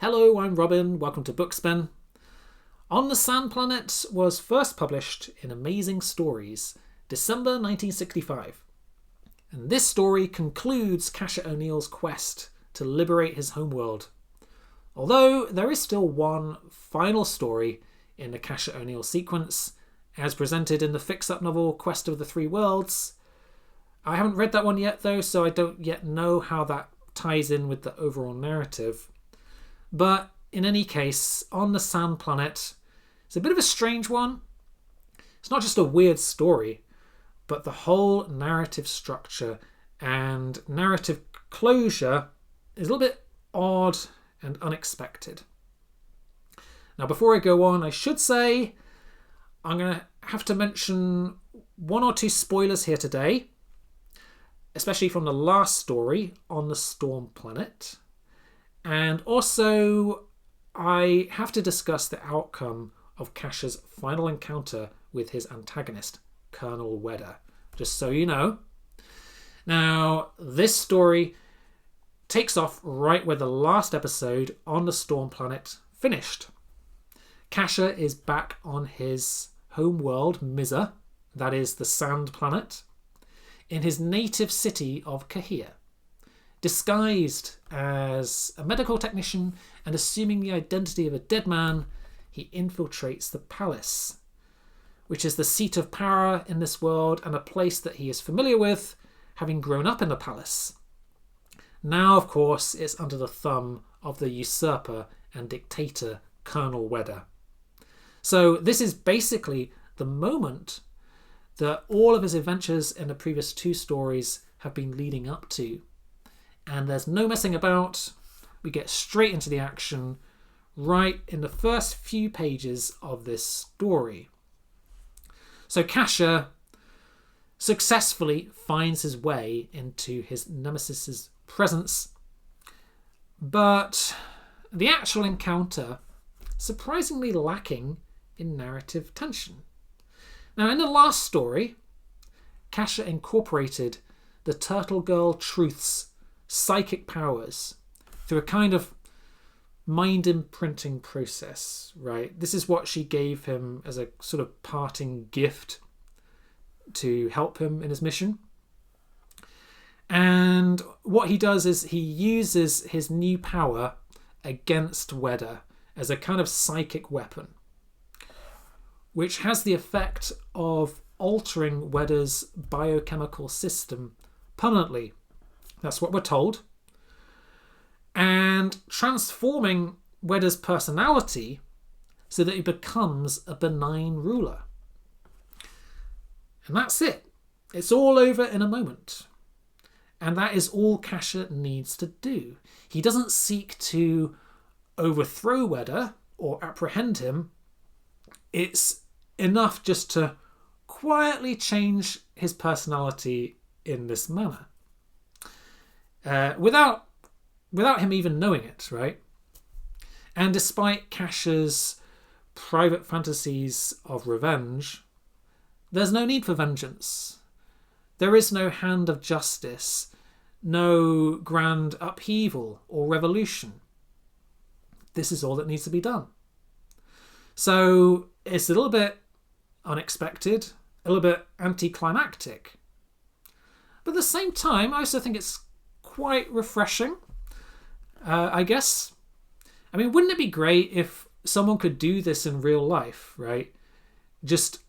Hello, I'm Robin. Welcome to Bookspin. On the Sand Planet was first published in Amazing Stories, December 1965. And this story concludes Casher O'Neill's quest to liberate his homeworld. Although there is still one final story in the Casher O'Neill sequence, as presented in the fix-up novel Quest of the Three Worlds. I haven't read that one yet though, so I don't yet know how that ties in with the overall narrative. But in any case, On the Sand Planet, it's a bit of a strange one. It's not just a weird story, but the whole narrative structure and narrative closure is a little bit odd and unexpected. Now, before I go on, I should say I'm going to have to mention one or two spoilers here today, especially from the last story, On the Storm Planet. And also, I have to discuss the outcome of Casher's final encounter with his antagonist, Colonel Wedder, just so you know. Now, this story takes off right where the last episode, On the Storm Planet, finished. Casher is back on his home world, Mizar, that is the Sand Planet, in his native city of Kahir. Disguised as a medical technician and assuming the identity of a dead man, he infiltrates the palace, which is the seat of power in this world and a place that he is familiar with, having grown up in the palace. Now, of course, it's under the thumb of the usurper and dictator, Colonel Wedder. So this is basically the moment that all of his adventures in the previous two stories have been leading up to. And there's no messing about. We get straight into the action right in the first few pages of this story. So Casher successfully finds his way into his nemesis's presence, but the actual encounter surprisingly lacking in narrative tension. Now, in the last story, Casher incorporated the Turtle Girl Truth's psychic powers through a kind of mind imprinting process, right? This is what she gave him as a sort of parting gift to help him in his mission. And what he does is he uses his new power against Wedder as a kind of psychic weapon, which has the effect of altering Wedder's biochemical system permanently. That's what we're told. And transforming Wedder's personality so that he becomes a benign ruler. And that's it. It's all over in a moment. And that is all Casher needs to do. He doesn't seek to overthrow Wedder or apprehend him. It's enough just to quietly change his personality in this manner. Without him even knowing it, right? And despite Casher's private fantasies of revenge, there's no need for vengeance. There is no hand of justice, no grand upheaval or revolution. This is all that needs to be done. So it's a little bit unexpected, a little bit anticlimactic. But at the same time, I also think it's quite refreshing, I guess. I mean, wouldn't it be great if someone could do this in real life, right? Just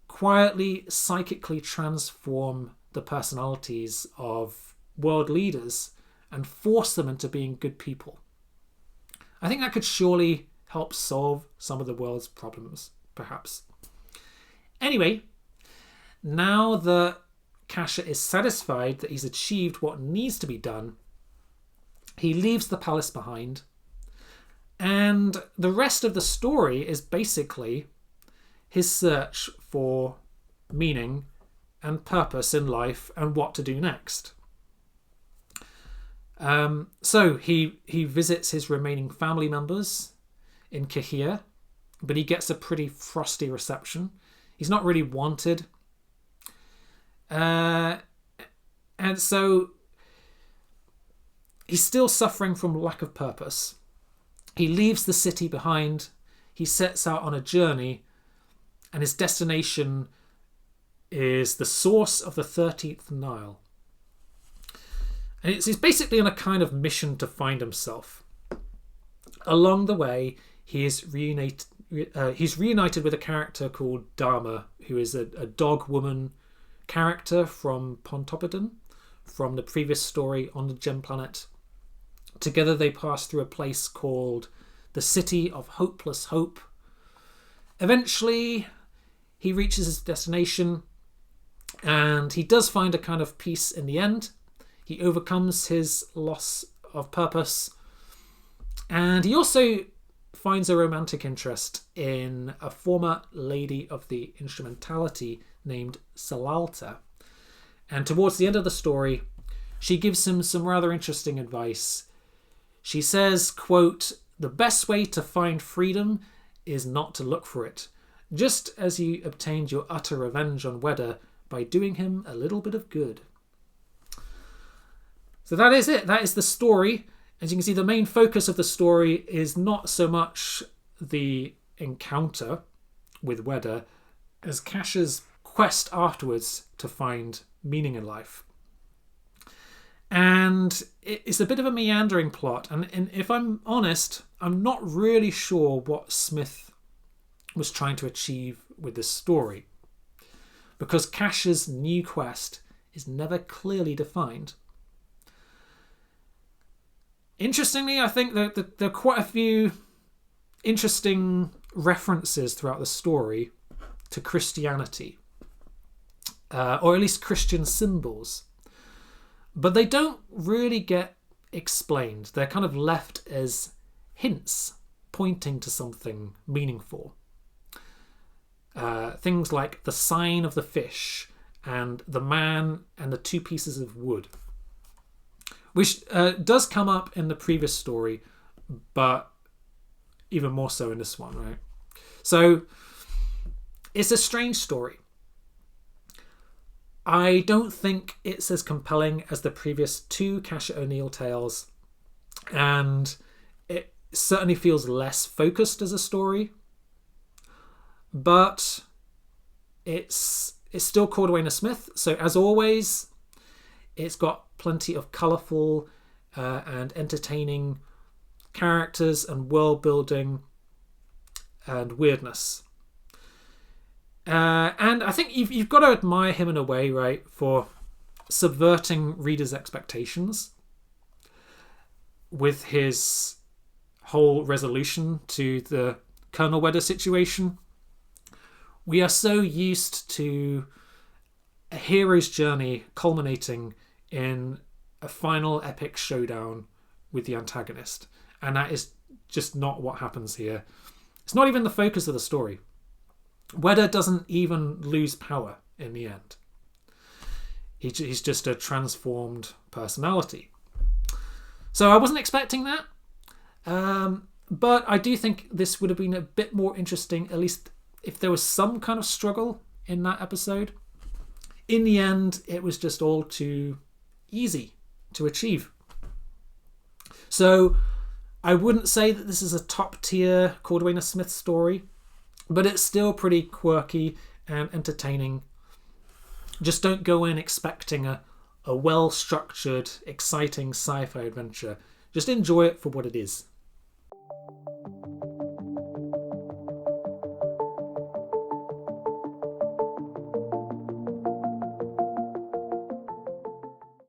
quietly, psychically transform the personalities of world leaders and force them into being good people. I think that could surely help solve some of the world's problems, perhaps. Anyway, now that Casher is satisfied that he's achieved what needs to be done, he leaves the palace behind, and the rest of the story is basically his search for meaning and purpose in life and what to do next. So he visits his remaining family members in Kahir, but he gets a pretty frosty reception. He's not really wanted. And so he's still suffering from lack of purpose. He leaves the city behind. He sets out on a journey, and his destination is the source of the 13th Nile. And he's basically on a kind of mission to find himself. Along the way, he's reunited with a character called Dharma, who is a dog woman character from Pontoppidan, from the previous story on the Gem Planet. Together they pass through a place called the City of Hopeless Hope. Eventually, he reaches his destination, and he does find a kind of peace in the end. He overcomes his loss of purpose, and he also finds a romantic interest in a former lady of the instrumentality named Salalta. And towards the end of the story, she gives him some rather interesting advice. She says, quote, "The best way to find freedom is not to look for it, just as you obtained your utter revenge on Wedder by doing him a little bit of good." So that is it. That is the story. As you can see, the main focus of the story is not so much the encounter with Wedder as Cash's quest afterwards to find meaning in life. And it's a bit of a meandering plot. And if I'm honest, I'm not really sure what Smith was trying to achieve with this story, because Cash's new quest is never clearly defined. Interestingly, I think that there are quite a few interesting references throughout the story to Christianity, or at least Christian symbols. But they don't really get explained. They're kind of left as hints pointing to something meaningful. Things like the sign of the fish and the man and the two pieces of wood, which does come up in the previous story, but even more so in this one, right? So it's a strange story. I don't think it's as compelling as the previous two Cash O'Neill tales, and it certainly feels less focused as a story, but it's still Cordwainer Smith. So as always, it's got plenty of colourful and entertaining characters and world building and weirdness. And I think you've got to admire him in a way, right, for subverting readers' expectations with his whole resolution to the Colonel Wedder situation. We are so used to a hero's journey culminating in a final epic showdown with the antagonist, and that is just not what happens here. It's not even the focus of the story. Wedder doesn't even lose power in the end. He's just a transformed personality. So I wasn't expecting that, but I do think this would have been a bit more interesting, at least if there was some kind of struggle in that episode. In the end, it was just all too easy to achieve. So I wouldn't say that this is a top tier Cordwainer Smith story, but it's still pretty quirky and entertaining. Just don't go in expecting a well-structured, exciting sci-fi adventure. Just enjoy it for what it is.